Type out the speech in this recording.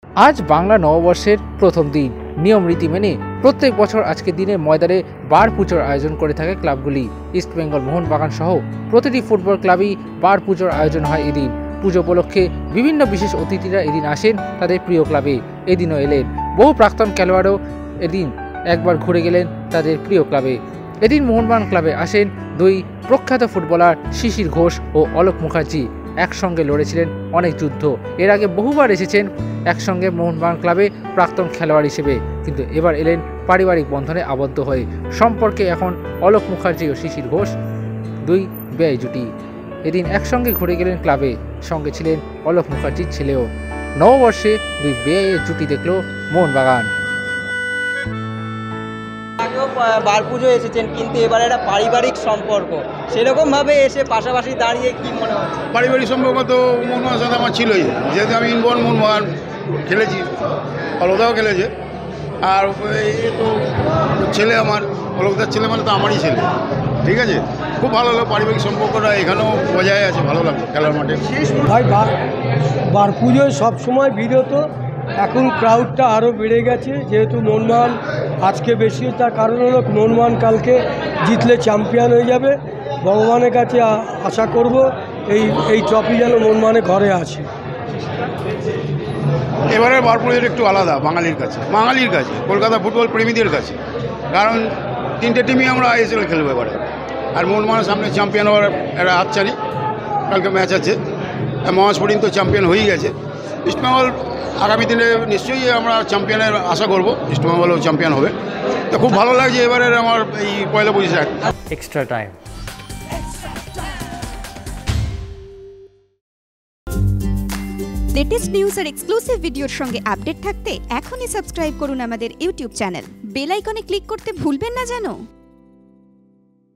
আজ বাংলা নববর্ষের প্রথম দিন। নিয়ম রীতি মেনে প্রত্যেক বছর আজকের দিনে ময়দানে বার পুজোর আয়োজন করে থাকে ক্লাবগুলি। ইস্টবেঙ্গল মোহনবাগান সহ প্রতিটি ফুটবল ক্লাবেই বার পুজোর আয়োজন হয় এদিন। পুজো উপলক্ষে বিভিন্ন বিশেষ অতিথিরা এদিন আসেন তাদের প্রিয় ক্লাবে। এদিনও এলেন বহু প্রাক্তন খেলোয়াড়ও এদিন একবার ঘুরে গেলেন তাদের প্রিয় ক্লাবে। এদিন মোহনবাগান ক্লাবে আসেন দুই প্রখ্যাত ফুটবলার শিশির ঘোষ ও অলোক মুখার্জি। একসঙ্গে লড়েছিলেন অনেক যুদ্ধ। এর আগে বহুবার এসেছেন একসঙ্গে মোহনবাগান ক্লাবে প্রাক্তন খেলোয়াড় হিসেবে, কিন্তু এবার এলেন পারিবারিক বন্ধনে আবদ্ধ হয়ে। সম্পর্কে এখন অলোক মুখার্জি ও শিশির ঘোষ দুই বেয়াই জুটি। এদিন একসঙ্গে ঘুরে গেলেন ক্লাবে, সঙ্গে ছিলেন অলোক মুখার্জির ছেলেও। নববর্ষে দুই বেয়াইয়ের জুটি দেখল মোহনবাগান। আগেও বার পুজো এসেছেন, কিন্তু এবার একটা পারিবারিক সম্পর্ক, সেরকমভাবে এসে পাশাপাশি দাঁড়িয়ে কি মনে হচ্ছে? পারিবারিক সম্পর্ক তো মোহনবাগানের সাথে আমার ছিলই, যেহেতু আমি ইনবর্ন মোহনবাগান খেলেছি, অলকদাও খেলেছে। আর এই তো ছেলে আমার, অলকদার ছেলে মানে তো আমারই ছেলে। ঠিক আছে, খুব ভালো লাগলো। পারিবারিক সম্পর্কটা এখানেও বজায় আছে, ভালো লাগলো খেলার মাঠে। ভাই বার পুজোয় সবসময় বিরত, এখন ক্রাউডটা আরও বেড়ে গেছে, যেহেতু মোহনবাগান আজকে বেশি। তার কারণ হলো মোহনবাগান কালকে জিতলে চ্যাম্পিয়ন হয়ে যাবে। ভগবানের কাছে আশা করব এই ট্রফি যেন মোহনবাগানের ঘরে আছে। এবারের বার পুজোটা একটু আলাদা বাঙালির কাছে, কলকাতা ফুটবল প্রেমীদের কাছে। কারণ তিনটে টিমই আমরা আইএসএল খেলবো এবারে। আর মোহনবাগানের সামনে চ্যাম্পিয়ন হওয়ার একটা হাতছানি। কালকে ম্যাচ আছে, মহাস্ফোরিন তো চ্যাম্পিয়ন হয়েই গেছে। ইস্টবেঙ্গল আগামী দিনে নিশ্চয়ই আমরা চ্যাম্পিয়নের আশা করব, ইস্টবেঙ্গলও চ্যাম্পিয়ন হবে। তো খুব ভালো লাগছে এবারের আমার এই পয়লা পঁচিশে এক্সট্রা টাইম। লেটেস্ট নিউজ আর এক্সক্লুসিভ ভিডিওর সঙ্গে আপডেট থাকতে এখনই সাবস্ক্রাইব করুন আমাদের ইউটিউব চ্যানেল। বেল আইকনে ক্লিক করতে ভুলবেন না যেন।